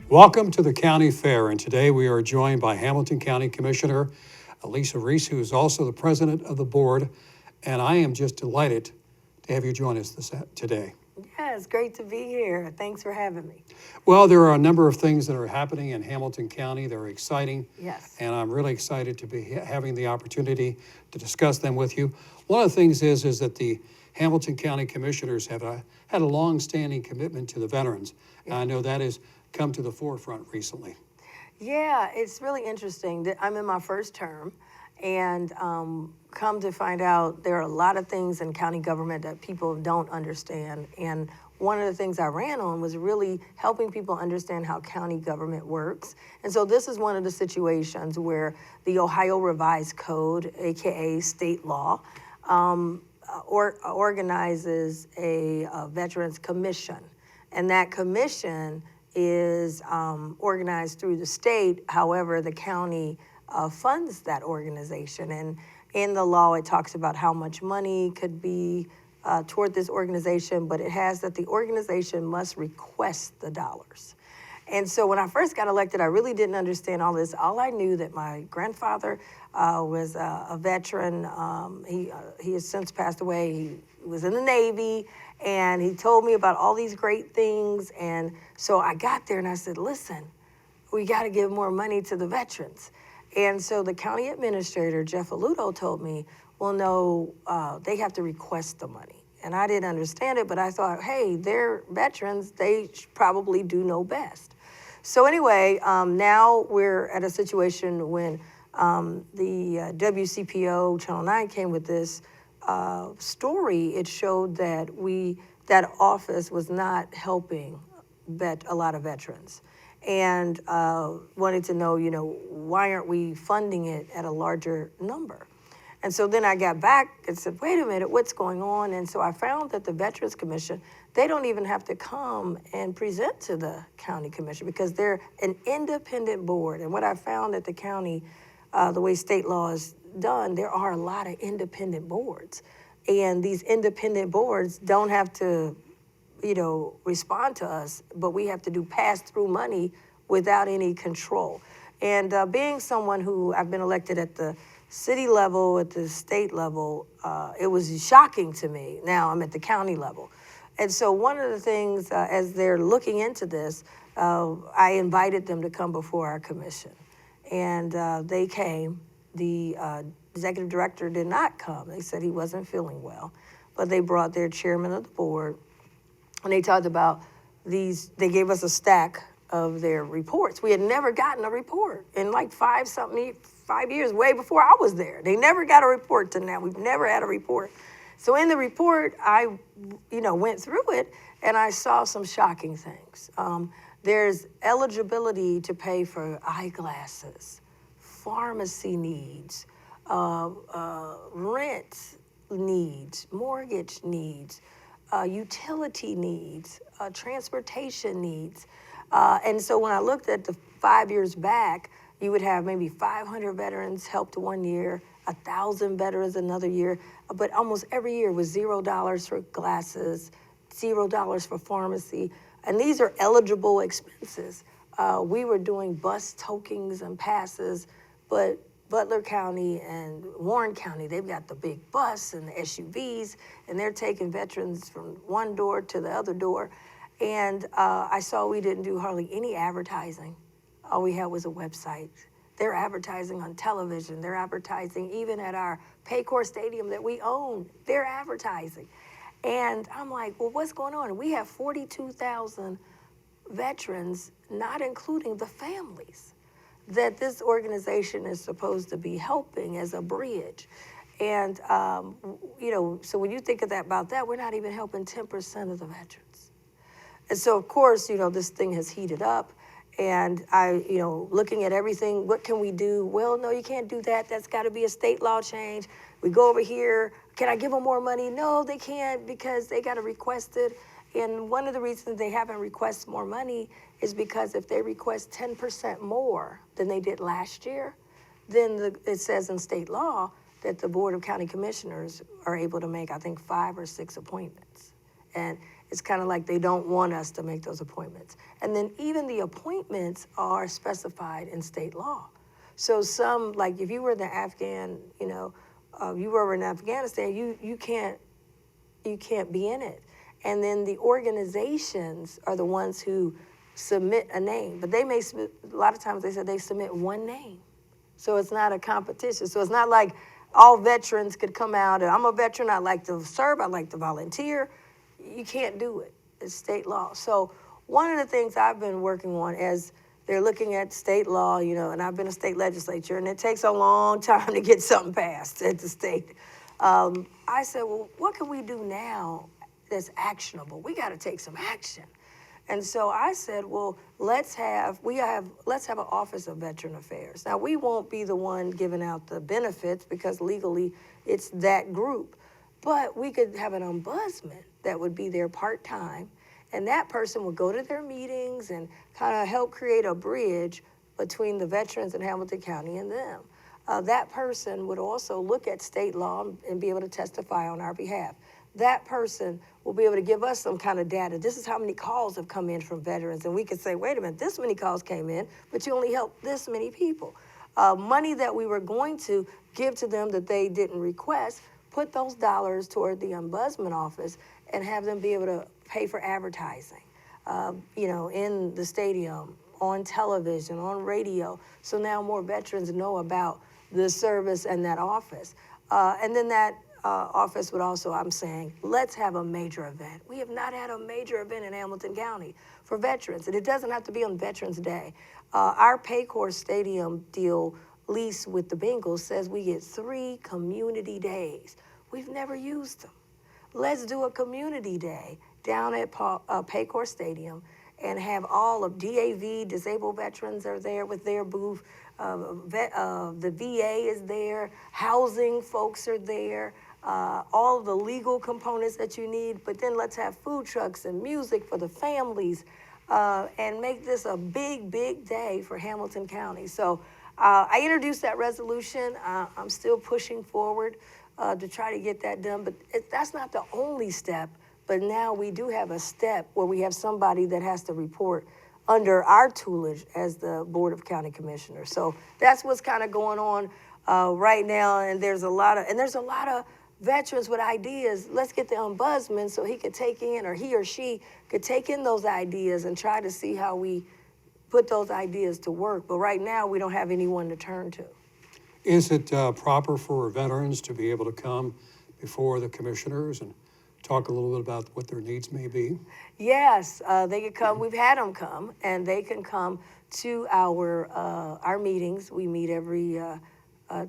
Welcome to the County Fair, and today we are joined by Hamilton County Commissioner Alicia Reece, who is also the president of the board, and I am just delighted to have you join us today. Yeah, it's great to be here. Thanks for having me. Well, there are a number of things that are happening in Hamilton County. They're exciting. Yes. And I'm really excited to be having the opportunity to discuss them with you. One of the things is that the Hamilton County Commissioners have had a long-standing commitment to the veterans. And I know that has come to the forefront recently. Yeah, it's really interesting that I'm in my first term, and come to find out there are a lot of things in county government that people don't understand. And one of the things I ran on was really helping people understand how county government works. And so this is one of the situations where the Ohio Revised Code, aka state law, organizes a Veterans Commission. And that commission is organized through the state. However, the county funds that organization. And in the law, it talks about how much money could be toward this organization, but it has that the organization must request the dollars. And so when I first got elected, I really didn't understand all this. All I knew that my grandfather was a veteran. He has since passed away. He was in the Navy, and he told me about all these great things. And so I got there and I said, listen, we got to give more money to the veterans. And so the county administrator, Jeff Aludo, told me, well, no, they have to request the money. And I didn't understand it, but I thought, hey, they're veterans. They probably do know best. So anyway, now we're at a situation when the WCPO Channel 9 came with this story. It showed that that office was not helping a lot of veterans, and wanted to know, why aren't we funding it at a larger number? And so then I got back and said, wait a minute, what's going on? And so I found that the Veterans Commission, they don't even have to come and present to the county commission because they're an independent board. And what I found at the county, the way state law is done, there are a lot of independent boards. And these independent boards don't have to, respond to us, but we have to do pass-through money without any control. And being someone who I've been elected at the city level, at the state level, it was shocking to me. Now I'm at the county level. And so one of the things, as they're looking into this, I invited them to come before our commission. And they came. The executive director did not come. They said he wasn't feeling well. But they brought their chairman of the board, and they talked about these. They gave us a stack of their reports. We had never gotten a report in like 5 years, way before I was there. They never got a report to now. We've never had a report. So in the report, I, went through it, and I saw some shocking things. There's eligibility to pay for eyeglasses, pharmacy needs, rent needs, mortgage needs, utility needs, transportation needs. And so when I looked at the 5 years back, you would have maybe 500 veterans helped 1 year, 1,000 veterans another year, but almost every year was $0 for glasses, $0 for pharmacy, and these are eligible expenses. We were doing bus tokens and passes, but Butler County and Warren County, they've got the big bus and the SUVs, and they're taking veterans from one door to the other door. And I saw we didn't do hardly any advertising. All we had was a website. They're advertising on television. They're advertising even at our Paycor Stadium that we own. They're advertising. And I'm like, well, what's going on? And we have 42,000 veterans, not including the families, that this organization is supposed to be helping as a bridge. And, so when you think about that, we're not even helping 10% of the veterans. And so, of course, this thing has heated up. And I, looking at everything, what can we do? Well, no, you can't do that. That's got to be a state law change. We go over here. Can I give them more money? No, they can't because they got to request it. And one of the reasons they haven't requested more money is because if they request 10% more than they did last year, then it says in state law that the Board of County Commissioners are able to make, I think, 5 or 6 appointments. And it's kind of like they don't want us to make those appointments. And then even the appointments are specified in state law. So some, like if you were the Afghan, you were in Afghanistan, you can't be in it. And then the organizations are the ones who submit a name, but they may submit, a lot of times they said they submit one name. So it's not a competition. So it's not like all veterans could come out and I'm a veteran, I like to serve, I like to volunteer. You can't do it. It's state law. So one of the things I've been working on as they're looking at state law, and I've been a state legislature, and it takes a long time to get something passed at the state. I said, well, what can we do now that's actionable? We got to take some action. And so I said, well, let's have an Office of Veteran Affairs. Now, we won't be the one giving out the benefits because legally it's that group, but we could have an ombudsman that would be there part-time, and that person would go to their meetings and kind of help create a bridge between the veterans in Hamilton County and them. That person would also look at state law and be able to testify on our behalf. That person will be able to give us some kind of data. This is how many calls have come in from veterans. And we could say, wait a minute, this many calls came in, but you only helped this many people. Money that we were going to give to them that they didn't request, put those dollars toward the ombudsman office and have them be able to pay for advertising, in the stadium, on television, on radio. So now more veterans know about the service and that office. And then that office would also, I'm saying, let's have a major event. We have not had a major event in Hamilton County for veterans, and it doesn't have to be on Veterans Day. Our Paycor Stadium deal lease with the Bengals says we get 3 community days. We've never used them. Let's do a community day down at Paycor Stadium and have all of DAV, disabled veterans are there with their booth. The VA is there, housing folks are there, all the legal components that you need, but then let's have food trucks and music for the families and make this a big, big day for Hamilton County. So I introduced that resolution. I'm still pushing forward to try to get that done, but that's not the only step, but now we do have a step where we have somebody that has to report under our tutelage as the Board of County Commissioners. So that's what's kind of going on right now, and there's a lot of veterans with ideas. Let's get the ombudsman so he could take in, or he or she could take in those ideas and try to see how we put those ideas to work. But right now, we don't have anyone to turn to. Is it proper for veterans to be able to come before the commissioners and talk a little bit about what their needs may be? Yes, they could come. We've had them come, and they can come to our meetings. We meet every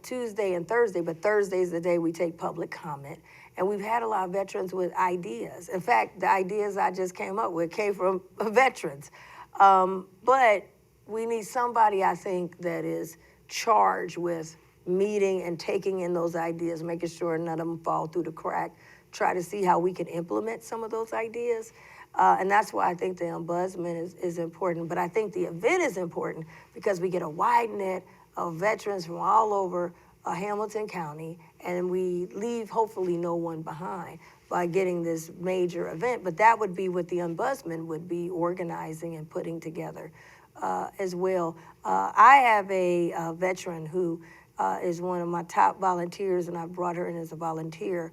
Tuesday and Thursday, but Thursday is the day we take public comment. And we've had a lot of veterans with ideas. In fact, the ideas I just came up with came from veterans. But we need somebody, I think, that is charged with meeting and taking in those ideas, making sure none of them fall through the crack, try to see how we can implement some of those ideas. And that's why I think the ombudsman is important. But I think the event is important because we get a wide net of veterans from all over Hamilton County, and we leave hopefully no one behind by getting this major event. But that would be what the ombudsman would be organizing and putting together as well. I have a veteran who is one of my top volunteers, and I brought her in as a volunteer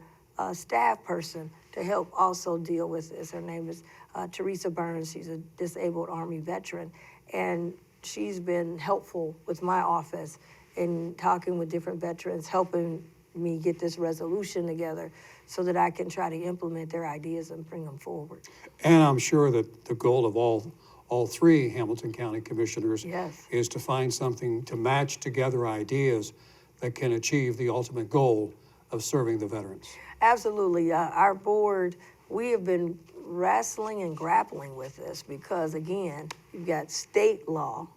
staff person to help also deal with this. Her name is Teresa Burns. She's a disabled Army veteran, and she's been helpful with my office in talking with different veterans, helping me get this resolution together so that I can try to implement their ideas and bring them forward. And I'm sure that the goal of all 3 Hamilton County Commissioners Yes. is to find something to match together ideas that can achieve the ultimate goal of serving the veterans. Absolutely. Our board, we have been wrestling and grappling with this because, again, you've got state law.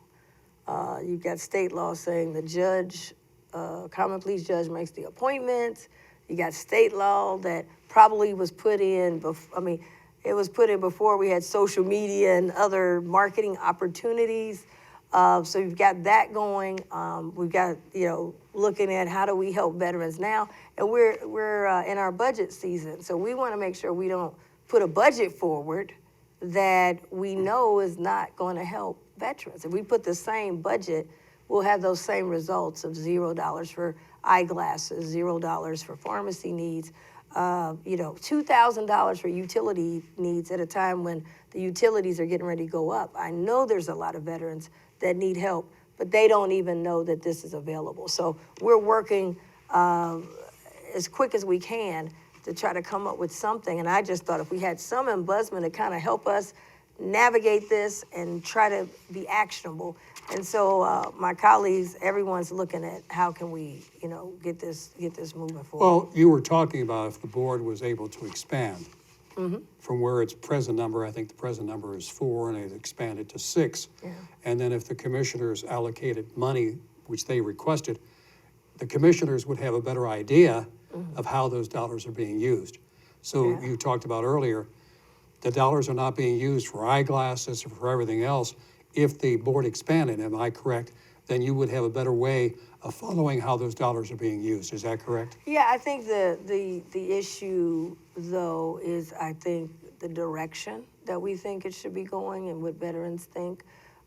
You've got state law saying the judge, common pleas judge makes the appointments. You got state law that probably was put in, it was put in before we had social media and other marketing opportunities. So you've got that going. We've got, looking at how do we help veterans now. And we're in our budget season. So we want to make sure we don't put a budget forward that we know is not going to help veterans. If we put the same budget, we'll have those same results of $0 for eyeglasses, $0 for pharmacy needs, $2,000 for utility needs at a time when the utilities are getting ready to go up. I know there's a lot of veterans that need help, but they don't even know that this is available. So we're working as quick as we can to try to come up with something. And I just thought if we had some ombudsman to kind of help us navigate this and try to be actionable. And so my colleagues, everyone's looking at how can we, get this moving forward. Well, you were talking about if the board was able to expand from where its present number, I think the present number is 4, and it expanded to 6. Yeah. And then if the commissioners allocated money, which they requested, the commissioners would have a better idea of how those dollars are being used. So you talked about earlier, the dollars are not being used for eyeglasses or for everything else. If the board expanded, am I correct, then you would have a better way of following how those dollars are being used. Is that correct? Yeah, I think the issue, though, is I think the direction that we think it should be going and what veterans think.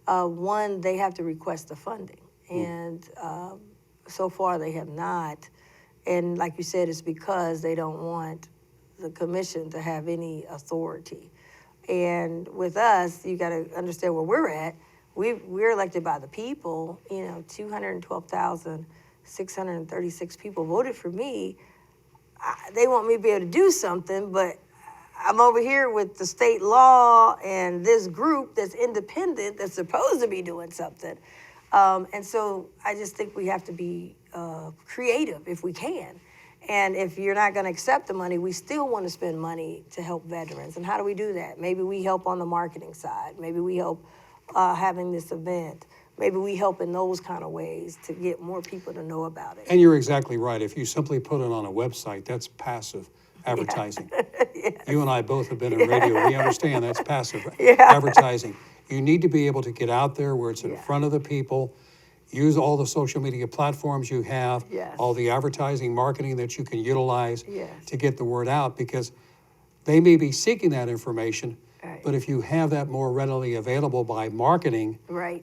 One, they have to request the funding. And so far they have not. And like you said, it's because they don't want the commission to have any authority. And with us, you got to understand where we're at. We're elected by the people. 212,636 people voted for me. They want me to be able to do something, but I'm over here with the state law and this group that's independent that's supposed to be doing something. And so I just think we have to be creative if we can. And if you're not going to accept the money, we still want to spend money to help veterans. And how do we do that? Maybe we help on the marketing side. Maybe we help having this event. Maybe we help in those kind of ways to get more people to know about it. And you're exactly right. If you simply put it on a website, that's passive advertising. Yes. You and I both have been in radio. We understand that's passive advertising. You need to be able to get out there where it's in front of the people. Use all the social media platforms you have, all the advertising, marketing that you can utilize to get the word out, because they may be seeking that information, but if you have that more readily available by marketing,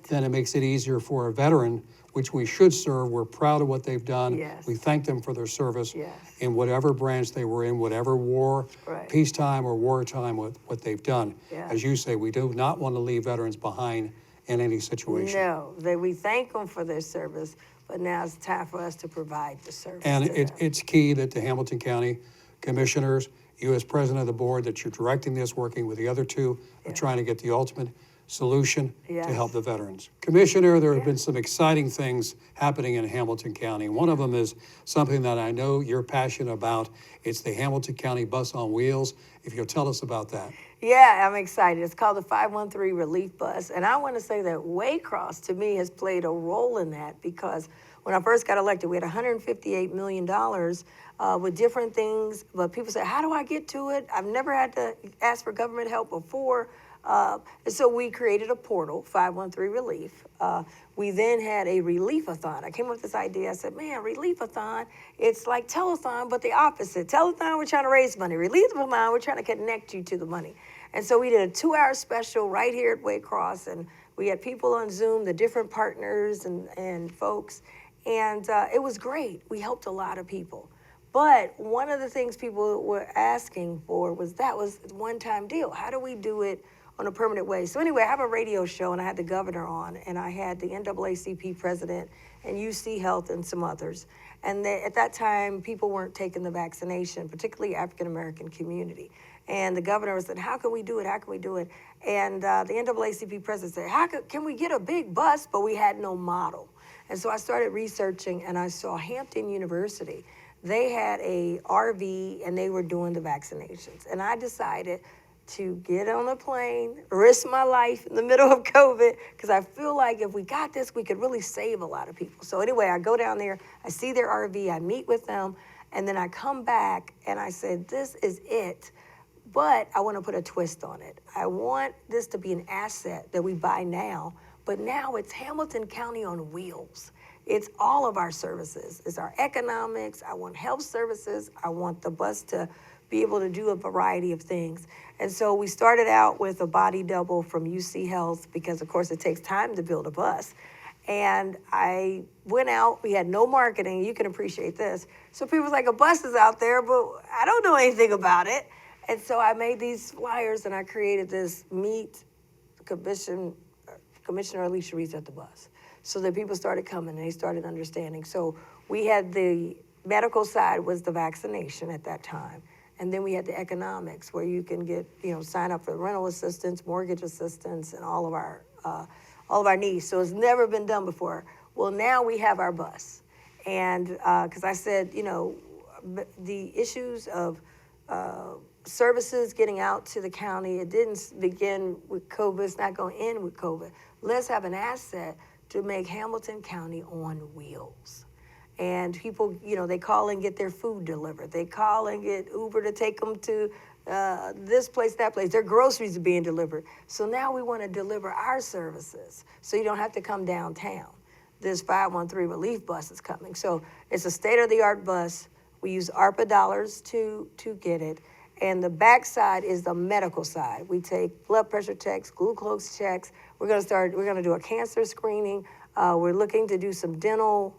then it makes it easier for a veteran, which we should serve. We're proud of what they've done. We thank them for their service in whatever branch they were in, whatever war, peacetime or wartime, what they've done. As you say, we do not want to leave veterans behind in any situation. No, we thank them for their service, but now it's time for us to provide the service. And it's key that the Hamilton County commissioners, you as president of the board, that you're directing this, working with the other two, of trying to get the ultimate solution to help the veterans. Commissioner, there have been some exciting things happening in Hamilton County. One of them is something that I know you're passionate about. It's the Hamilton County Bus on Wheels. If you'll tell us about that. Yeah, I'm excited. It's called the 513 Relief Bus. And I want to say that Waycross, to me, has played a role in that, because when I first got elected, we had $158 million with different things. But people say, how do I get to it? I've never had to ask for government help before. And so we created a portal, 513 Relief. We then had a relief-a-thon. I came up with this idea. I said, man, relief-a-thon, it's like telethon, but the opposite. Telethon, we're trying to raise money. Relief-a-thon, we're trying to connect you to the money. And so we did a 2-hour special right here at Waycross, and we had people on Zoom, the different partners and folks, and it was great. We helped a lot of people. But one of the things people were asking for was a one-time deal. How do we do it on a permanent way? So anyway, I have a radio show, and I had the governor on, and I had the NAACP president and UC Health and some others. And at that time, people weren't taking the vaccination, particularly African-American community. And the governor said, how can we do it? How can we do it? And the NAACP president said, can we get a big bus? But we had no model. And so I started researching, and I saw Hampton University. They had a RV, and they were doing the vaccinations. And I decided to get on a plane, risk my life in the middle of COVID, because I feel like if we got this, we could really save a lot of people. So anyway, I go down there, I see their RV, I meet with them, and then I come back, and I said, this is it, but I want to put a twist on it. I want this to be an asset that we buy now, but now it's Hamilton County on wheels. It's all of our services. It's our economics. I want health services. I want the bus to be able to do a variety of things. And so we started out with a body double from UC Health because, of course, it takes time to build a bus. And I went out, we had no marketing, you can appreciate this. So people was like, a bus is out there, but I don't know anything about it. And so I made these flyers and I created this meet Commissioner Alicia Reece at the bus. So that people started coming and they started understanding. So we had the medical side was the vaccination at that time. And then we had the economics where you can get, sign up for rental assistance, mortgage assistance, and all of our needs. So it's never been done before. Well, now we have our bus. And because I said, the issues of services getting out to the county, it didn't begin with COVID, it's not going to end with COVID. Let's have an asset to make Hamilton County on wheels. And people, they call and get their food delivered. They call and get Uber to take them to this place, that place. Their groceries are being delivered. So now we want to deliver our services so you don't have to come downtown. This 513 relief bus is coming. So it's a state-of-the-art bus. We use ARPA dollars to get it. And the backside is the medical side. We take blood pressure checks, glucose checks. We're going to do a cancer screening. We're looking to do some dental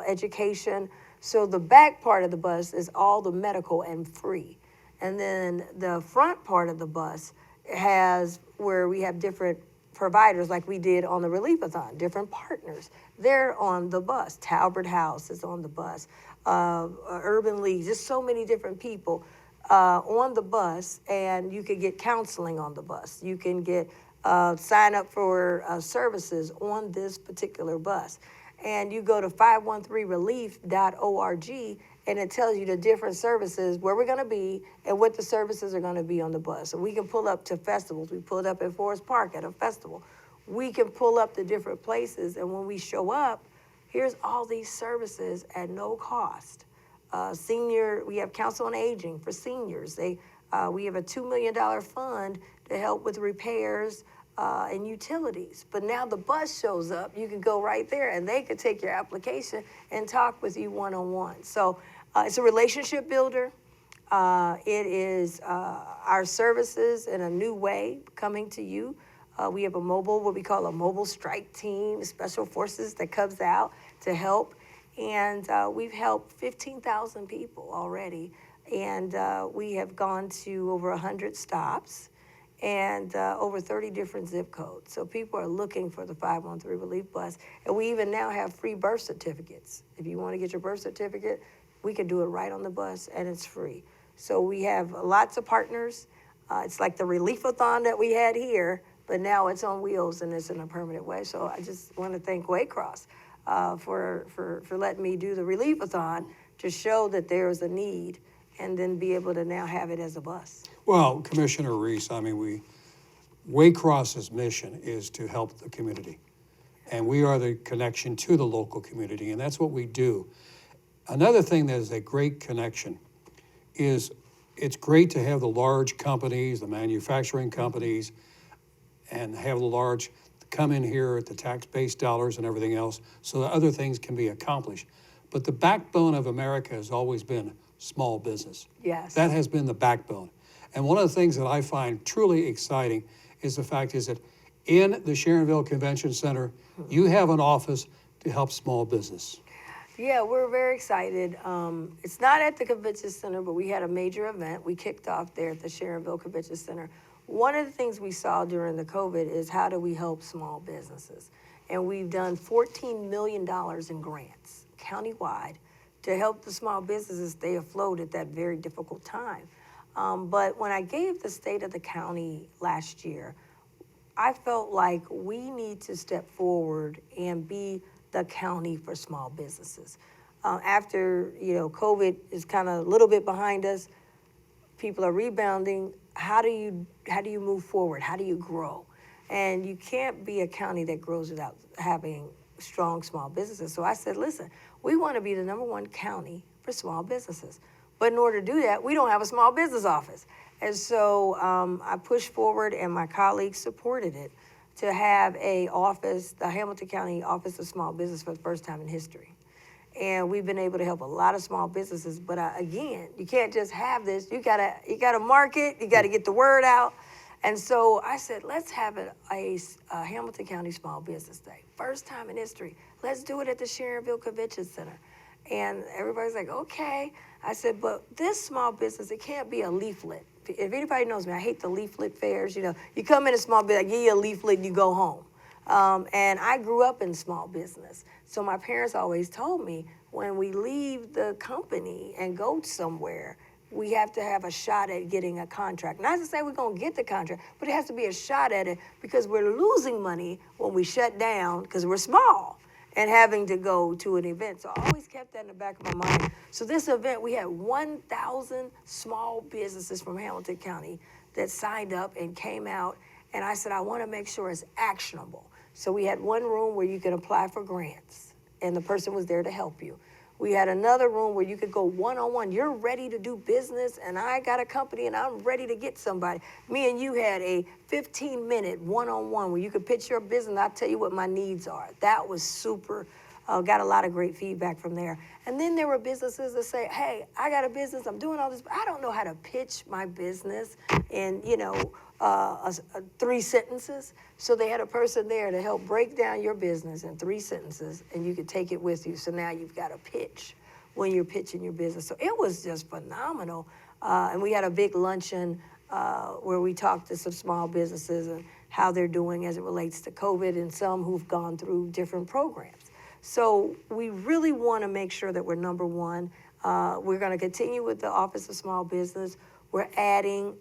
education. So the back part of the bus is all the medical and free. And then the front part of the bus has where we have different providers like we did on the Relief-a-thon, different partners. They're on the bus. Talbert House is on the bus. Urban League, just so many different people on the bus, and you can get counseling on the bus. You can get sign up for services on this particular bus. And you go to 513relief.org, and it tells you the different services, where we're going to be, and what the services are going to be on the bus. So we can pull up to festivals. We pulled up at Forest Park at a festival. We can pull up to different places, and when we show up, here's all these services at no cost. We have Council on Aging for seniors. We have a $2 million fund to help with repairs and utilities. But now the bus shows up, you can go right there and they could take your application and talk with you one-on-one. So it's a relationship builder. It is our services in a new way coming to you. We have what we call a mobile strike team, special forces that comes out to help. And we've helped 15,000 people already. And we have gone to over 100 stops and over 30 different zip codes. So people are looking for the 513 relief bus. And we even now have free birth certificates. If you want to get your birth certificate, we can do it right on the bus and it's free. So we have lots of partners. It's like the Relief-a-thon that we had here, but now it's on wheels and it's in a permanent way. So I just want to thank Waycross for letting me do the Relief-a-thon to show that there is a need and then be able to now have it as a bus. Well, Commissioner Reece, Waycross's mission is to help the community. And we are the connection to the local community, and that's what we do. Another thing that is a great connection is it's great to have the large companies, the manufacturing companies, and have the large come in here at the tax-based dollars and everything else so that other things can be accomplished. But the backbone of America has always been small business. Yes. That has been the backbone. And one of the things that I find truly exciting is the fact is that in the Sharonville Convention Center, you have an office to help small business. Yeah, we're very excited. It's not at the Convention Center, but we had a major event. We kicked off there at the Sharonville Convention Center. One of the things we saw during the COVID is how do we help small businesses? And we've done $14 million in grants countywide to help the small businesses stay afloat at that very difficult time. But when I gave the state of the county last year, I felt like we need to step forward and be the county for small businesses. After, COVID is kind of a little bit behind us, people are rebounding. How do you move forward? How do you grow? And you can't be a county that grows without having strong small businesses. So I said, listen, we want to be the #1 county for small businesses. But in order to do that, we don't have a small business office. And so I pushed forward and my colleagues supported it to have a office, the Hamilton County Office of Small Business for the first time in history. and we've been able to help a lot of small businesses. But again, you can't just have this. You gotta market. You gotta get the word out. And so I said, let's have a Hamilton County Small Business Day. First time in history. Let's do it at the Sharonville Convention Center. And everybody's like, okay. I said, but this small business, it can't be a leaflet. If anybody knows me, I hate the leaflet fairs. You know, you come in a small business, I give you a leaflet and you go home. And I grew up in small business. So my parents always told me, when we leave the company and go somewhere, we have to have a shot at getting a contract. Not to say we're going to get the contract, but it has to be a shot at it, because we're losing money when we shut down because we're small and having to go to an event. So I always kept that in the back of my mind. So this event, we had 1,000 small businesses from Hamilton County that signed up and came out. And I said, I want to make sure it's actionable. So we had one room where you could apply for grants, and the person was there to help you. We had another room where you could go one-on-one. You're ready to do business, and I got a company, and I'm ready to get somebody. Me and you had a 15-minute one-on-one where you could pitch your business. I'll tell you what my needs are. That was super. Got a lot of great feedback from there. And then there were businesses that say, hey, I got a business. I'm doing all this, but I don't know how to pitch my business in, 3 sentences. So they had a person there to help break down your business in 3 sentences, and you could take it with you. So now you've got a pitch when you're pitching your business. So it was just phenomenal. And we had a big luncheon where we talked to some small businesses and how they're doing as it relates to COVID, and some who've gone through different programs. So we really want to make sure that we're number one. We're going to continue with the Office of Small Business. We're adding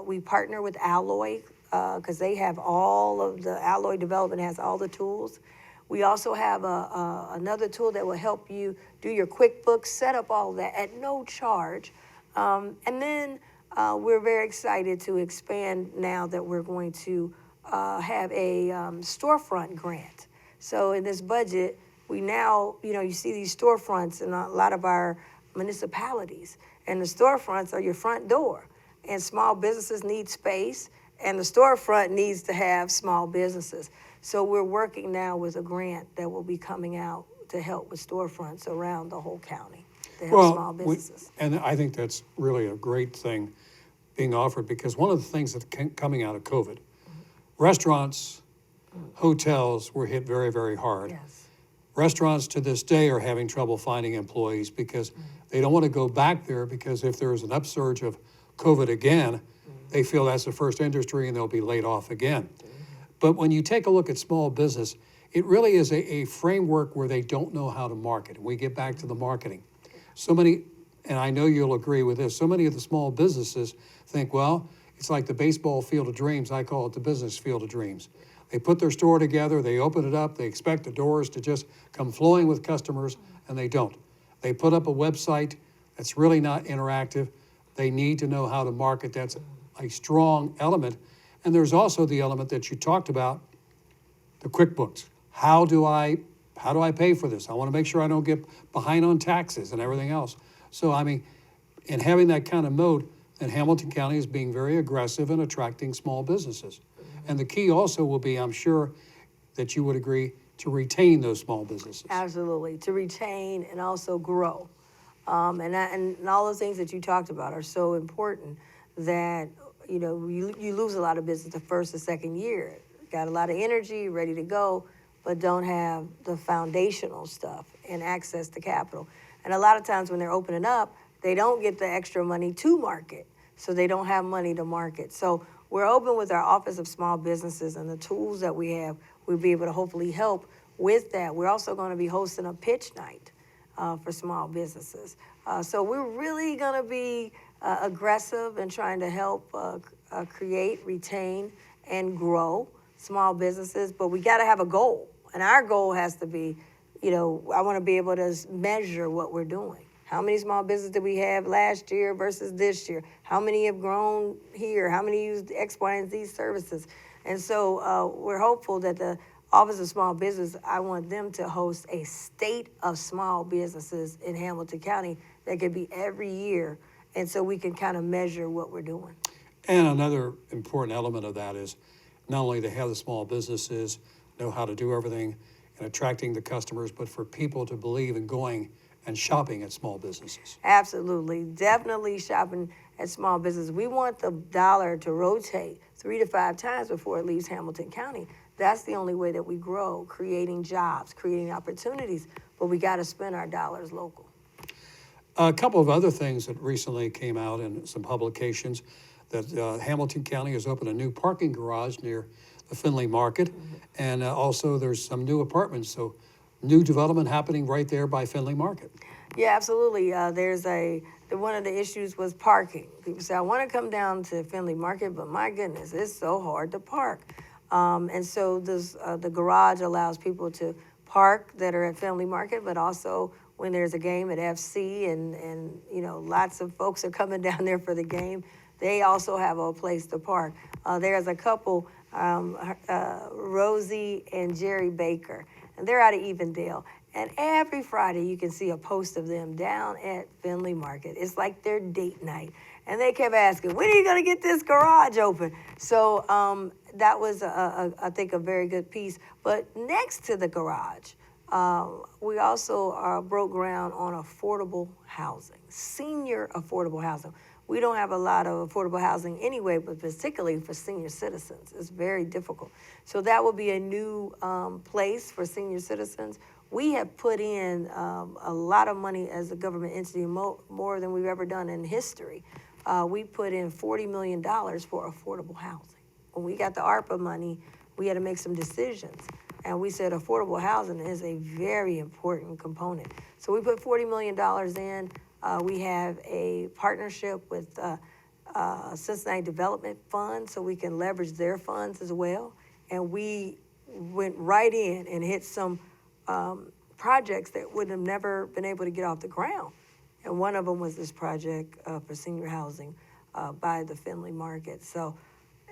we partner with Alloy, because they have all of the Alloy development has all the tools. We also have another tool that will help you do your QuickBooks, set up all that at no charge. And then we're very excited to expand now that we're going to have a storefront grant. So in this budget, we now, you see these storefronts in a lot of our municipalities, and the storefronts are your front door, and small businesses need space, and the storefront needs to have small businesses. So we're working now with a grant that will be coming out to help with storefronts around the whole county to help small businesses. And I think that's really a great thing being offered, because one of the things that's coming out of COVID, restaurants, hotels were hit very, very hard. Yes. Restaurants to this day are having trouble finding employees because they don't want to go back there, because if there's an upsurge of COVID again, they feel that's the first industry and they'll be laid off again. But when you take a look at small business, it really is a framework where they don't know how to market. We get back to the marketing. So many, and I know you'll agree with this, so many of the small businesses think, well, it's like the baseball field of dreams. I call it the business field of dreams. They put their store together, they open it up, they expect the doors to just come flowing with customers, and they don't. They put up a website that's really not interactive. They need to know how to market. That's a strong element. And there's also the element that you talked about, the QuickBooks. How do I pay for this? I want to make sure I don't get behind on taxes and everything else. So, I mean, in having that kind of mode, then Hamilton County is being very aggressive in attracting small businesses. And the key also will be, I'm sure that you would agree, to retain those small businesses. Absolutely, to retain and also grow. And all those things that you talked about are so important that, you lose a lot of business the first or second year. Got a lot of energy, ready to go, but don't have the foundational stuff and access to capital. And a lot of times when they're opening up, they don't get the extra money to market, so they don't have money to market. So we're open with our Office of Small Businesses, and the tools that we have, we'll be able to hopefully help with that. We're also going to be hosting a pitch night for small businesses. So we're really going to be aggressive in trying to help create, retain, and grow small businesses, but we got to have a goal. And our goal has to be, I want to be able to measure what we're doing. How many small businesses did we have last year versus this year? How many have grown here? How many used X, Y, and Z services? And so we're hopeful that the Office of Small Business, I want them to host a state of small businesses in Hamilton County that could be every year. And so we can kind of measure what we're doing. And another important element of that is not only to have the small businesses know how to do everything, and attracting the customers, but for people to believe in going and shopping at small businesses. Absolutely. Definitely shopping at small business. We want the dollar to rotate 3 to 5 times before it leaves Hamilton County. That's the only way that we grow, creating jobs, creating opportunities, but we got to spend our dollars local. A couple of other things that recently came out in some publications, that Hamilton County has opened a new parking garage near the Findlay Market, and also there's some new apartments, so new development happening right there by Findlay Market. Yeah, absolutely. One of the issues was parking. People say, I want to come down to Findlay Market, but my goodness, it's so hard to park. And so the garage allows people to park that are at Findlay Market, but also when there's a game at FC and lots of folks are coming down there for the game, they also have a place to park. There's a couple, Rosie and Jerry Baker, and they're out of Evendale. And every Friday you can see a post of them down at Findlay Market. It's like their date night. And they kept asking, when are you going to get this garage open? So that was, I think, a very good piece. But next to the garage, we also broke ground on affordable housing, senior affordable housing. We don't have a lot of affordable housing anyway, but particularly for senior citizens. It's very difficult. So that will be a new place for senior citizens. We have put in a lot of money as a government entity, more than we've ever done in history. We put in $40 million for affordable housing. When we got the ARPA money, we had to make some decisions. And we said affordable housing is a very important component. So we put $40 million in. We have a partnership with Cincinnati Development Fund, so we can leverage their funds as well. And we went right in and hit some projects that would have never been able to get off the ground. And one of them was this project for senior housing by the Findlay Market. So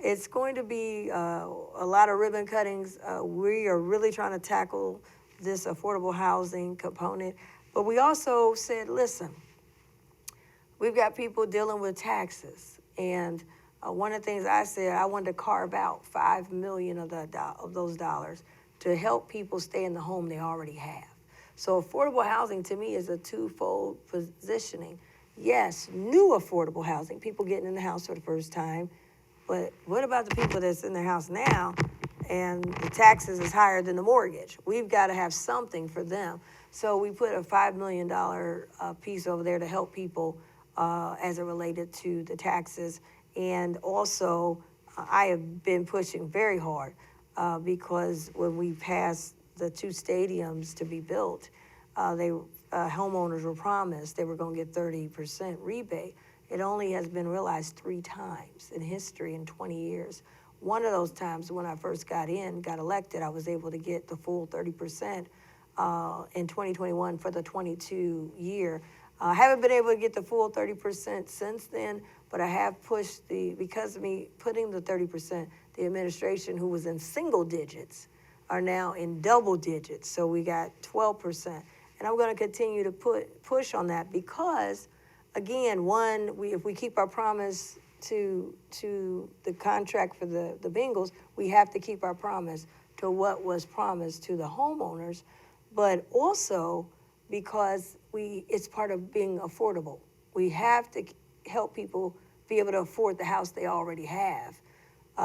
it's going to be a lot of ribbon cuttings. We are really trying to tackle this affordable housing component. But we also said, listen, we've got people dealing with taxes. And one of the things I said, I wanted to carve out $5 million of those dollars to help people stay in the home they already have. So affordable housing to me is a twofold positioning. Yes, new affordable housing, people getting in the house for the first time. But what about the people that's in their house now and the taxes is higher than the mortgage? We've got to have something for them. So we put a $5 million piece over there to help people as it related to the taxes. And also, I have been pushing very hard because when we passed the 2 stadiums to be built, homeowners were promised they were going to get 30% rebate. It only has been realized 3 times in history in 20 years. One of those times when I first got elected, I was able to get the full 30% in 2021 for the 22 year. I haven't been able to get the full 30% since then, but I have pushed because of me putting the 30%, the administration who was in single digits are now in double digits. So we got 12%. And I'm going to continue to push on that because, again, if we keep our promise to the contract for the Bengals, we have to keep our promise to what was promised to the homeowners, but also because it's part of being affordable. We have to help people be able to afford the house they already have,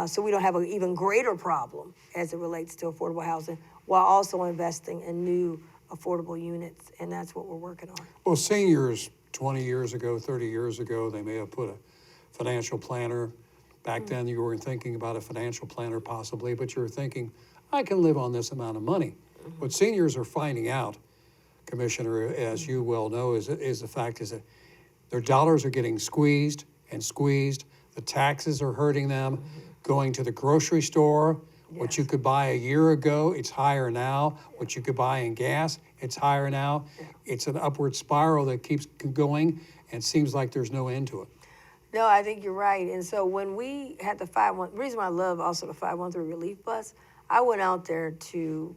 so we don't have an even greater problem as it relates to affordable housing, while also investing in new affordable units, and that's what we're working on. Well, seniors 20 years ago, 30 years ago, they may have put a financial planner. Back then you weren't thinking about a financial planner possibly, but you were thinking, I can live on this amount of money. What seniors are finding out, Commissioner, as you well know, is the fact is that their dollars are getting squeezed and squeezed. The taxes are hurting them. Going to the grocery store, what you could buy a year ago, it's higher now. What you could buy in gas, it's higher now. It's an upward spiral that keeps going, and it seems like there's no end to it. No, I think you're right. And so when we had the 513, the reason why I love also the 513 relief bus, I went out there to,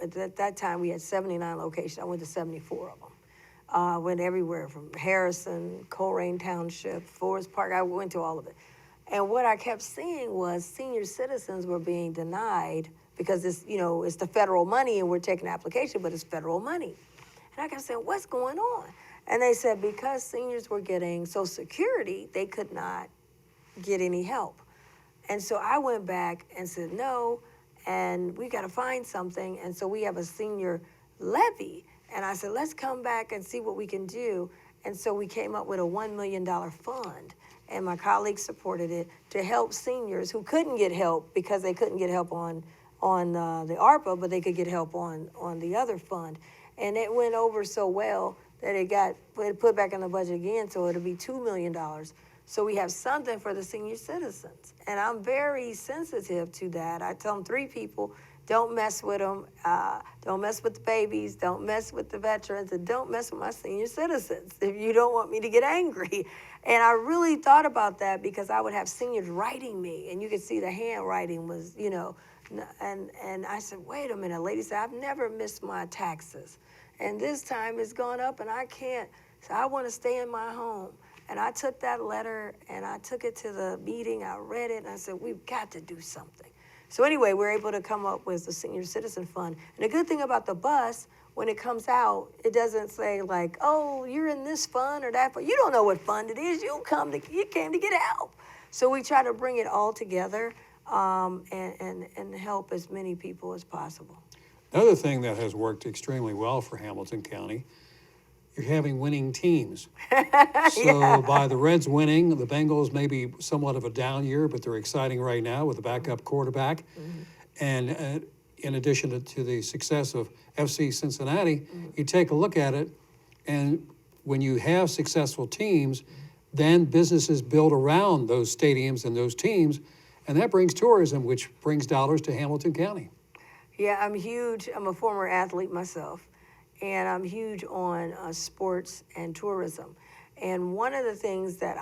at that time we had 79 locations. I went to 74 of them. I went everywhere from Harrison, Colerain Township, Forest Park. I went to all of it. And what I kept seeing was senior citizens were being denied because it's, it's the federal money and we're taking the application, but it's federal money. And I kept saying, what's going on? And they said because seniors were getting Social Security, they could not get any help. And so I went back and said, no, and we got to find something. And so we have a senior levy. And I said, let's come back and see what we can do. And so we came up with a $1 million fund. And my colleagues supported it to help seniors who couldn't get help because they couldn't get help on the ARPA, but they could get help on the other fund. And it went over so well that it got put back in the budget again, so it'll be $2 million. So we have something for the senior citizens. And I'm very sensitive to that. I tell them 3 people, don't mess with them, don't mess with the babies, don't mess with the veterans, and don't mess with my senior citizens if you don't want me to get angry. And I really thought about that because I would have seniors writing me, and you could see the handwriting was, and I said, wait a minute, lady said, I've never missed my taxes. And this time it's gone up and I can't, so I want to stay in my home. And I took that letter and I took it to the meeting, I read it, and I said, we've got to do something. So anyway, we're able to come up with the Senior Citizen Fund. And the good thing about the bus, when it comes out, it doesn't say like, oh, you're in this fund or that fund. You don't know what fund it is. You came to get help. So we try to bring it all together and help as many people as possible. Another thing that has worked extremely well for Hamilton County, you're having winning teams. So by the Reds winning, the Bengals may be somewhat of a down year, but they're exciting right now with a backup quarterback. And in addition to the success of FC Cincinnati, you take a look at it, and when you have successful teams, then businesses build around those stadiums and those teams, and that brings tourism, which brings dollars to Hamilton County. Yeah, I'm huge. I'm a former athlete myself, and I'm huge on sports and tourism. And one of the things that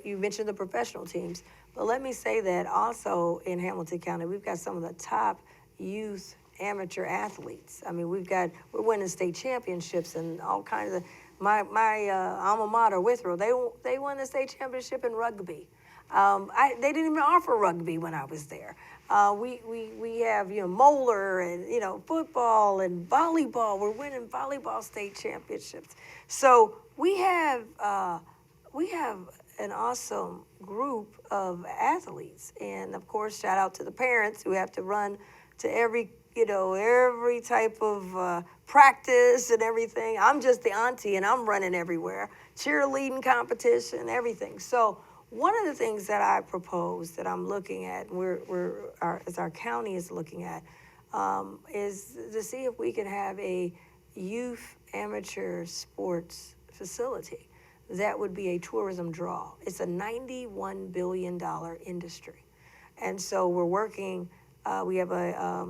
you mentioned the professional teams, but let me say that also in Hamilton County, we've got some of the top youth amateur athletes. I mean, we're winning state championships and all kinds of, my alma mater, Withrow, they won the state championship in rugby. They didn't even offer rugby when I was there. We have, Moeller and, football and volleyball. We're winning volleyball state championships. So we have an awesome group of athletes. And of course, shout out to the parents who have to run to every type of practice and everything. I'm just the auntie and I'm running everywhere. Cheerleading competition, everything. So one of the things that I propose that I'm looking at, as our county is looking at, is to see if we can have a youth amateur sports facility that would be a tourism draw. It's a $91 billion industry. And so we're working, we have a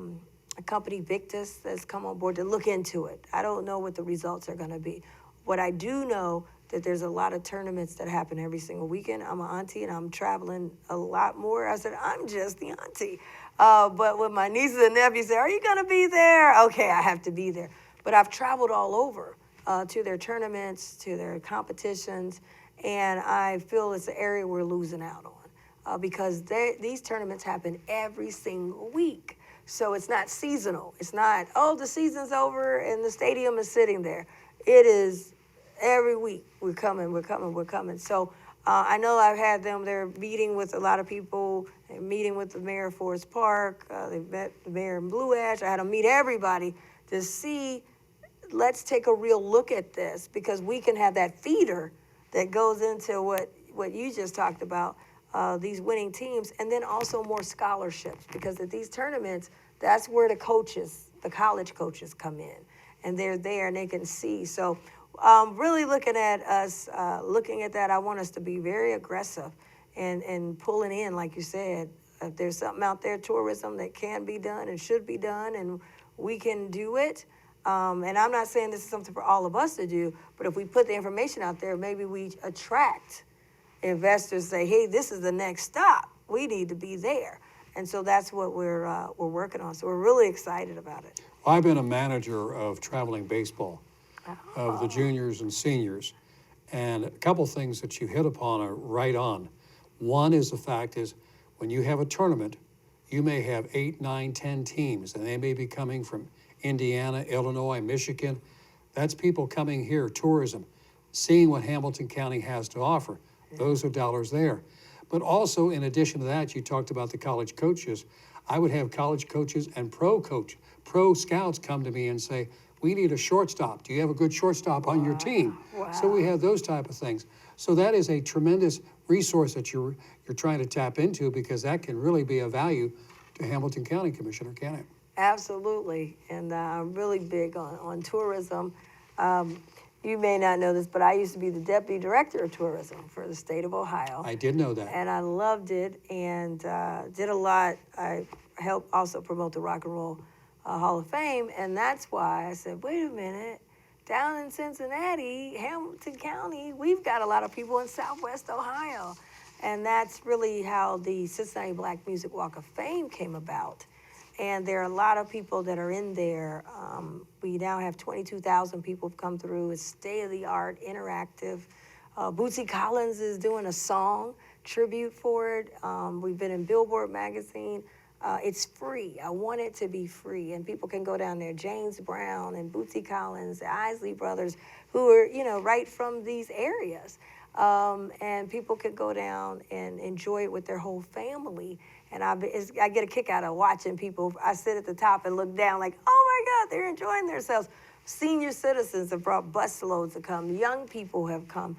company, Victus, that's come on board to look into it. I don't know what the results are going to be. What I do know that there's a lot of tournaments that happen every single weekend. I'm an auntie and I'm traveling a lot more. I said, I'm just the auntie. But when my nieces and nephews say, are you going to be there? Okay, I have to be there. But I've traveled all over to their tournaments, to their competitions, and I feel it's an area we're losing out on because these tournaments happen every single week. So it's not seasonal. It's not, the season's over and the stadium is sitting there. It is every week. We're coming. So I know I've had them there meeting with a lot of people, meeting with the mayor of Forest Park. They met the mayor in Blue Ash. I had them meet everybody to see, let's take a real look at this because we can have that feeder that goes into what you just talked about, these winning teams, and then also more scholarships because at these tournaments, that's where the college coaches come in, and they're there and they can see. So really looking at us, looking at that, I want us to be very aggressive and pulling in, like you said, if there's something out there, tourism that can be done and should be done, and we can do it. And I'm not saying this is something for all of us to do, but if we put the information out there, maybe we attract investors, say, hey, this is the next stop. We need to be there. And so that's what we're working on. So we're really excited about it. I've been a manager of traveling baseball, of the juniors and seniors. And a couple things that you hit upon are right on. One is the fact is when you have a tournament, you may have 8, 9, 10 teams, and they may be coming from Indiana, Illinois, Michigan. That's people coming here, tourism, seeing what Hamilton County has to offer. Those are dollars there. But also, in addition to that, you talked about the college coaches. I would have college coaches and pro scouts come to me and say, we need a shortstop. Do you have a good shortstop on your team? Wow. So we have those type of things. So that is a tremendous resource that you're trying to tap into, because that can really be of value to Hamilton County Commissioner, can it? Absolutely, and I'm really big on tourism. You may not know this, but I used to be the Deputy Director of Tourism for the state of Ohio. I did know that. And I loved it and did a lot. I helped also promote the Rock and Roll Hall of Fame, and that's why I said, wait a minute, down in Cincinnati, Hamilton County, we've got a lot of people in Southwest Ohio. And that's really how the Cincinnati Black Music Walk of Fame came about. And there are a lot of people that are in there. We now have 22,000 people have come through. It's state-of-the-art, interactive. Bootsy Collins is doing a song tribute for it. We've been in Billboard magazine. It's free. I want it to be free, and people can go down there. James Brown and Bootsy Collins, the Isley Brothers, who are right from these areas. And people could go down and enjoy it with their whole family. And I get a kick out of watching people. I sit at the top and look down like, oh my God, they're enjoying themselves. Senior citizens have brought busloads to come. Young people have come.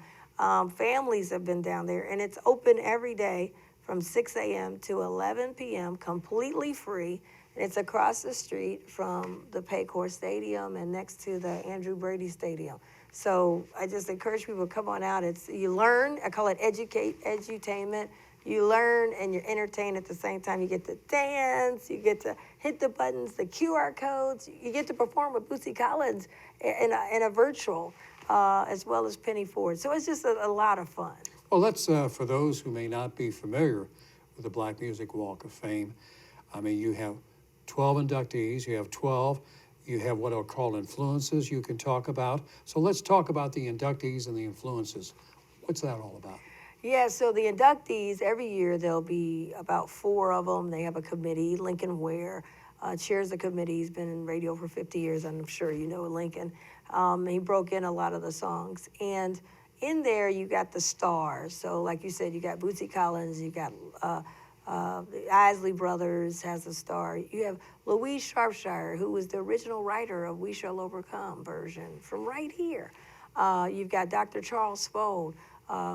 Families have been down there. And it's open every day from 6 a.m. to 11 p.m., completely free. And it's across the street from the Paycor Stadium and next to the Andrew Brady Stadium. So I just encourage people to come on out. You learn. I call it edutainment. You learn and you're entertained at the same time. You get to dance, you get to hit the buttons, the QR codes. You get to perform with Bootsy Collins in a virtual, as well as Penny Ford. So it's just a lot of fun. Well, let's, for those who may not be familiar with the Black Music Walk of Fame, I mean, you have 12 inductees, you have 12, you have what are called influences you can talk about. So let's talk about the inductees and the influences. What's that all about? Yeah, so the inductees, every year there'll be about 4 of them. They have a committee. Lincoln Ware chairs the committee. He's been in radio for 50 years. I'm sure you know Lincoln. He broke in a lot of the songs. And in there, you got the stars. So like you said, you got Bootsy Collins, you got the Isley Brothers has a star. You have Louise Sharpshire, who was the original writer of We Shall Overcome version from right here. You've got Dr. Charles Spode,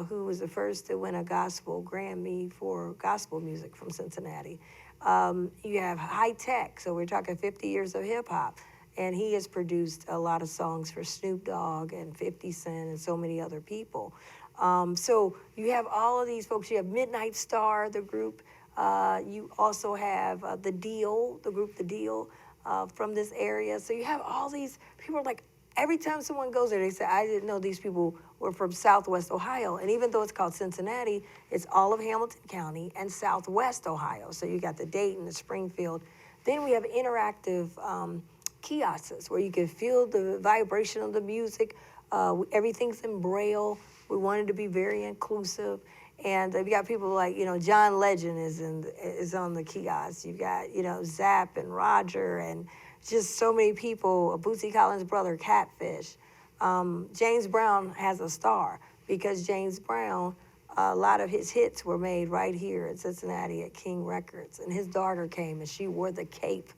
who was the first to win a gospel Grammy for gospel music from Cincinnati. You have High Tech, so we're talking 50 years of hip hop, and he has produced a lot of songs for Snoop Dogg and 50 Cent and so many other people. So you have all of these folks. You have Midnight Star, the group. You also have The Deal, the group The Deal, from this area. So you have all these people like, every time someone goes there, they say, I didn't know these people were from Southwest Ohio. And even though it's called Cincinnati, it's all of Hamilton County and Southwest Ohio. So you got the Dayton, the Springfield. Then we have interactive kiosks where you can feel the vibration of the music. Everything's in Braille. We wanted to be very inclusive. And you got people like, John Legend is on the kiosk. You've got, Zapp and Roger and just so many people, Bootsy Collins' brother, Catfish. James Brown has a star because James Brown, a lot of his hits were made right here in Cincinnati at King Records. And his daughter came and she wore the cape.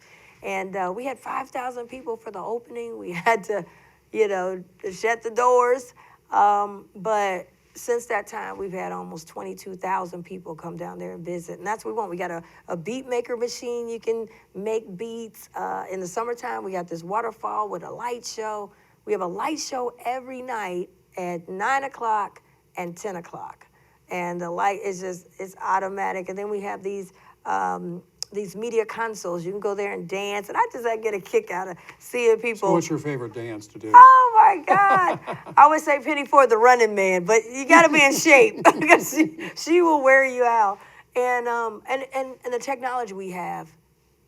And we had 5,000 people for the opening. We had to, shut the doors. But since that time, we've had almost 22,000 people come down there and visit. And that's what we want. We got a beat maker machine. You can make beats. In the summertime, we got this waterfall with a light show. We have a light show every night at 9 o'clock and 10 o'clock. And the light is it's automatic. And then we have these media consoles. You can go there and dance. And I get a kick out of seeing people. So what's your favorite dance to do? Oh my God. I would say Penny Ford, the Running Man, but you got to be in shape because she will wear you out. And the technology we have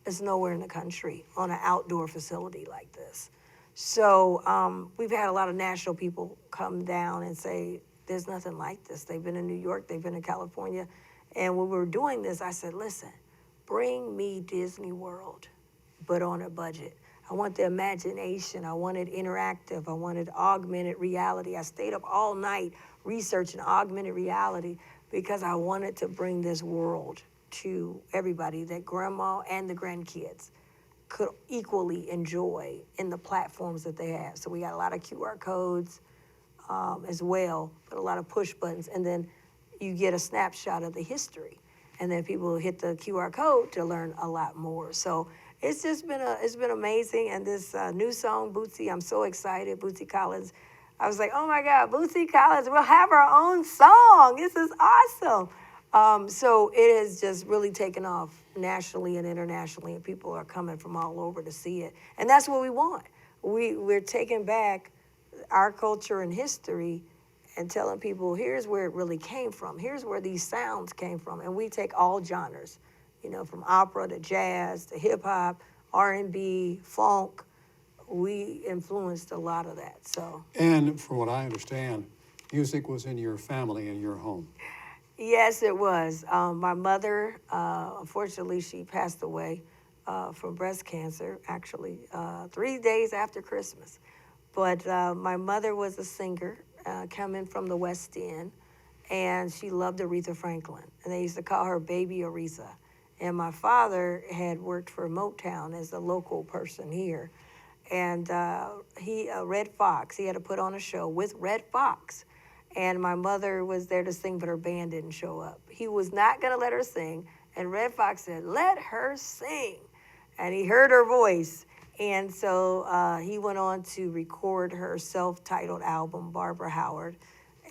is nowhere in the country on an outdoor facility like this. So we've had a lot of national people come down and say, there's nothing like this. They've been in New York, they've been in California. And when we were doing this, I said, listen, bring me Disney World, but on a budget. I want the imagination. I wanted interactive. I wanted augmented reality. I stayed up all night researching augmented reality because I wanted to bring this world to everybody that grandma and the grandkids could equally enjoy in the platforms that they have. So we got a lot of QR codes as well, but a lot of push buttons. And then you get a snapshot of the history. And then people hit the QR code to learn a lot more. So it's just been it's been amazing. And this new song, Bootsy, I'm so excited. Bootsy Collins. I was like, oh my God, Bootsy Collins, we'll have our own song. This is awesome. So it has just really taken off nationally and internationally, and people are coming from all over to see it. And that's what we want. We're taking back our culture and history and telling people, here's where it really came from. Here's where these sounds came from. And we take all genres, you know, from opera to jazz to hip hop, R&B, funk. We influenced a lot of that. So. And from what I understand, music was in your family and your home. Yes, it was. My mother, unfortunately, she passed away from breast cancer, actually, 3 days after Christmas. But my mother was a singer coming from the West End, and she loved Aretha Franklin. And they used to call her Baby Aretha. And my father had worked for Motown as a local person here. And Red Fox, he had to put on a show with Red Fox. And my mother was there to sing, but her band didn't show up. He was not going to let her sing. And Red Fox said, let her sing. And he heard her voice. And so he went on to record her self-titled album, Barbara Howard.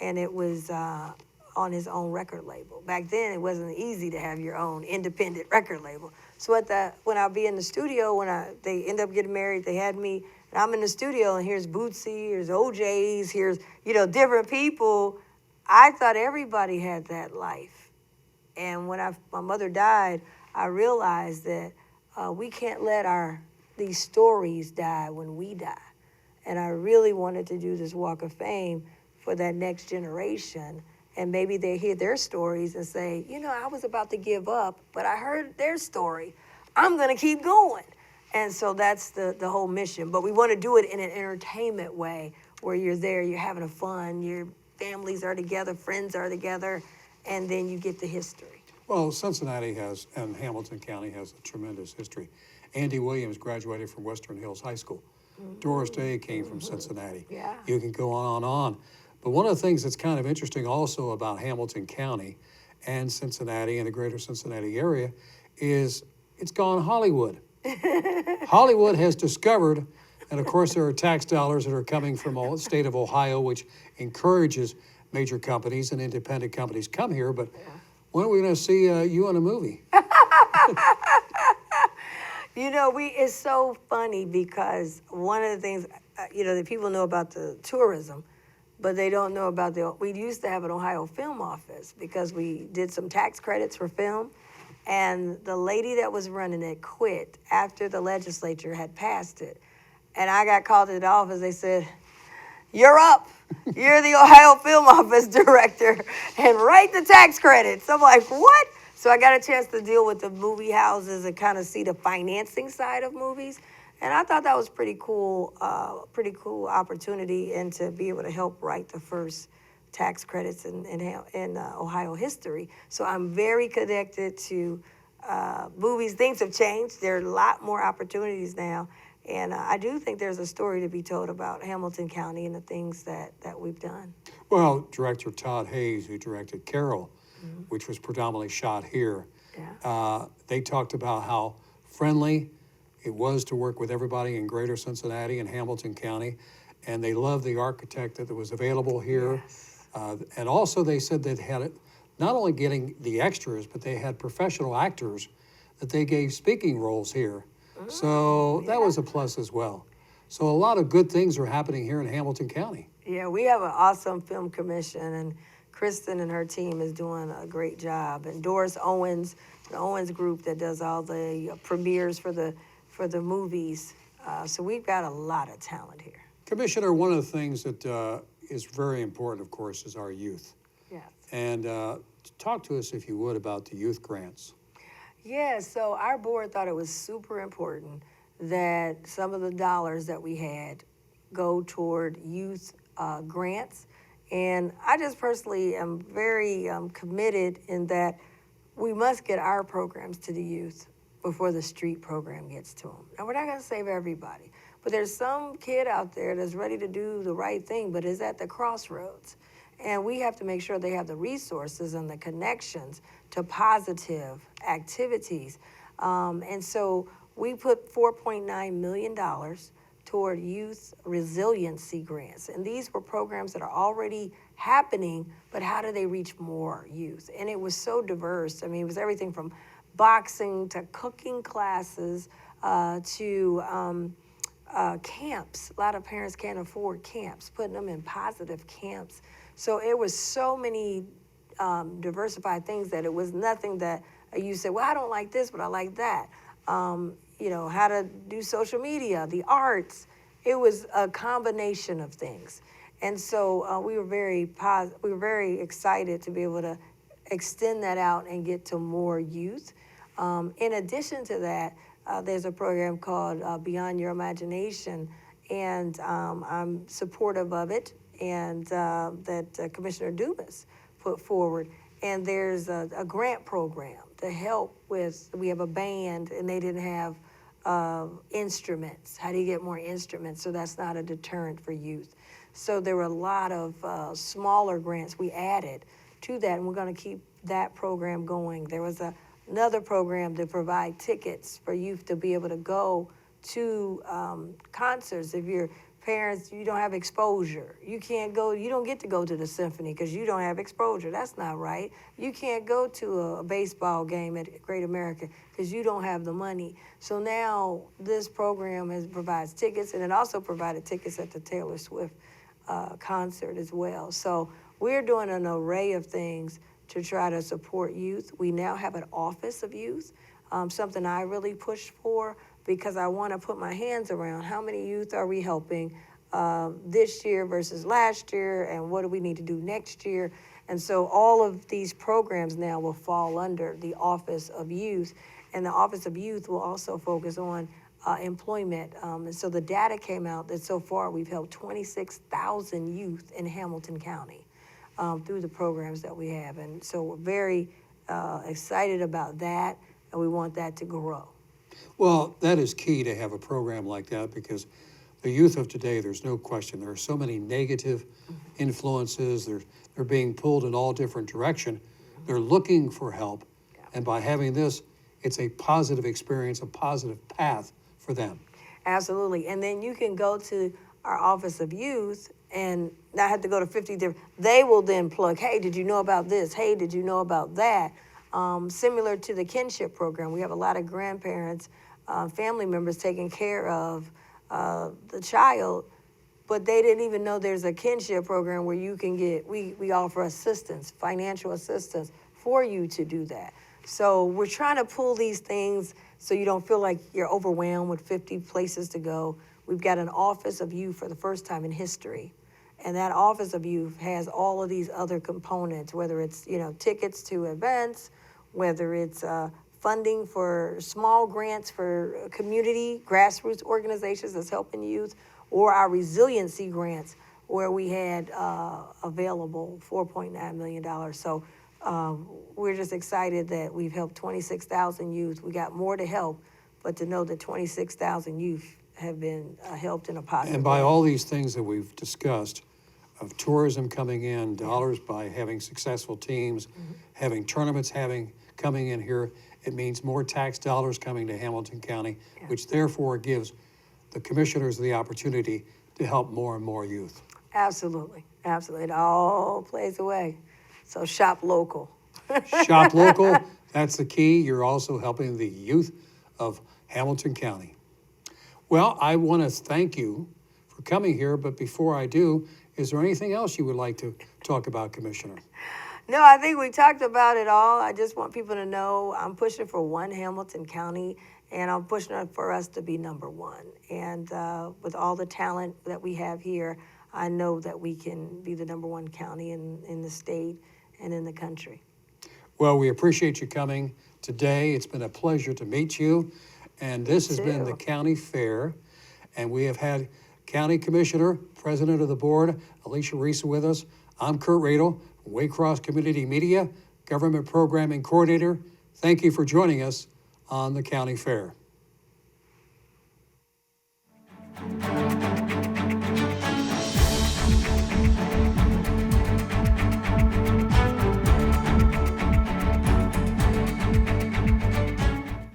And it was on his own record label. Back then, it wasn't easy to have your own independent record label. So when I'd be in the studio, they end up getting married, they had me, and I'm in the studio, and here's Bootsy, here's OJ's, here's, different people. I thought everybody had that life. And when my mother died, I realized that we can't let these stories die when we die. And I really wanted to do this Walk of Fame for that next generation. And maybe they hear their stories and say, I was about to give up, but I heard their story. I'm going to keep going. And so that's the whole mission. But we want to do it in an entertainment way where you're there, you're having fun, your families are together, friends are together, and then you get the history. Well, Cincinnati and Hamilton County has a tremendous history. Andy Williams graduated from Western Hills High School. Mm-hmm. Doris Day came from Cincinnati. Yeah. You can go on and on. But one of the things that's kind of interesting also about Hamilton County and Cincinnati and the greater Cincinnati area is it's gone Hollywood. Hollywood has discovered, and of course there are tax dollars that are coming from the state of Ohio, which encourages major companies and independent companies come here, but when are we going to see you in a movie? It's so funny because one of the things, that people know about the tourism, but they don't know about we used to have an Ohio Film Office because we did some tax credits for film. And the lady that was running it quit after the legislature had passed it. And I got called to the office. They said, you're up. You're the Ohio Film Office director and write the tax credits. I'm like, what? So I got a chance to deal with the movie houses and kind of see the financing side of movies. And I thought that was pretty cool opportunity, and to be able to help write the first tax credits in Ohio history. So I'm very connected to movies. Things have changed. There are a lot more opportunities now. And I do think there's a story to be told about Hamilton County and the things that we've done. Well, director Todd Hayes, who directed Carol, which was predominantly shot here, they talked about how friendly it was to work with everybody in greater Cincinnati and Hamilton County. And they loved the architect that was available here. Yes. And also they said they had it, not only getting the extras, but they had professional actors that they gave speaking roles here. So that was a plus as well. So a lot of good things are happening here in Hamilton County. Yeah, we have an awesome film commission, and Kristen and her team is doing a great job. And Doris Owens, the Owens group that does all the premieres for the movies. So we've got a lot of talent here. Commissioner, one of the things that is very important, of course, is our youth. Yes. And talk to us, if you would, about the youth grants. Yeah, so our board thought it was super important that some of the dollars that we had go toward youth grants. And I just personally am very committed in that we must get our programs to the youth before the street program gets to them. And we're not going to save everybody, but there's some kid out there that's ready to do the right thing, but is at the crossroads. And we have to make sure they have the resources and the connections to positive activities. And so we put $4.9 million toward youth resiliency grants. And these were programs that are already happening, but how do they reach more youth? And it was so diverse. I mean, it was everything from boxing to cooking classes to camps. A lot of parents can't afford camps, putting them in positive camps. So it was so many diversified things that it was nothing that you said, well, I don't like this, but I like that. How to do social media, the arts. It was a combination of things. And so we were very excited to be able to extend that out and get to more youth. In addition to that, there's a program called Beyond Your Imagination, and I'm supportive of it, and that Commissioner Dumas put forward. And there's a grant program to help with, we have a band and they didn't have instruments. How do you get more instruments? So that's not a deterrent for youth. So there were a lot of smaller grants we added to that, and we're going to keep that program going. There was another program to provide tickets for youth to be able to go to concerts. If your parents, you don't have exposure, you can't go, you don't get to go to the symphony because you don't have exposure. That's not right. You can't go to a baseball game at Great America because you don't have the money. So now this program provides tickets, and it also provided tickets at the Taylor Swift concert as well. So we're doing an array of things to try to support youth. We now have an Office of Youth, something I really pushed for because I want to put my hands around how many youth are we helping this year versus last year, and what do we need to do next year. And so all of these programs now will fall under the Office of Youth, and the Office of Youth will also focus on employment. And so the data came out that so far we've helped 26,000 youth in Hamilton County through the programs that we have. And so we're very excited about that, and we want that to grow. Well, that is key to have a program like that, because the youth of today, there's no question, there are so many negative influences. They're being pulled in all different directions. They're looking for help. Yeah. And by having this, it's a positive experience, a positive path for them. Absolutely. And then you can go to our Office of Youth and not have to go to 50 different, they will then plug, hey, did you know about this? Hey, did you know about that? Similar to the kinship program, we have a lot of grandparents, family members taking care of the child, but they didn't even know there's a kinship program where you can get, we offer assistance, financial assistance for you to do that. So we're trying to pull these things so you don't feel like you're overwhelmed with 50 places to go. We've got an Office of Youth for the first time in history. And that Office of Youth has all of these other components, whether it's, tickets to events, whether it's funding for small grants for community, grassroots organizations that's helping youth, or our resiliency grants where we had available $4.9 million. So we're just excited that we've helped 26,000 youth. We got more to help, but to know that 26,000 youth have been helped in a positive way. And by all these things that we've discussed, of tourism coming in, dollars by having successful teams, having tournaments coming in here, it means more tax dollars coming to Hamilton County, which therefore gives the commissioners the opportunity to help more and more youth. Absolutely, absolutely. It all plays away. So shop local. Shop local, that's the key. You're also helping the youth of Hamilton County. Well, I want to thank you for coming here, but before I do, is there anything else you would like to talk about, Commissioner? No, I think we talked about it all. I just want people to know I'm pushing for one Hamilton County, and I'm pushing for us to be number one. And with all the talent that we have here, I know that we can be the number one county in the state and in the country. Well, we appreciate you coming today. It's been a pleasure to meet you. And this has been the County Fair. And we have had County Commissioner, President of the Board, Alicia Reece with us. I'm Kurt Radel, Waycross Community Media, Government Programming Coordinator. Thank you for joining us on the County Fair.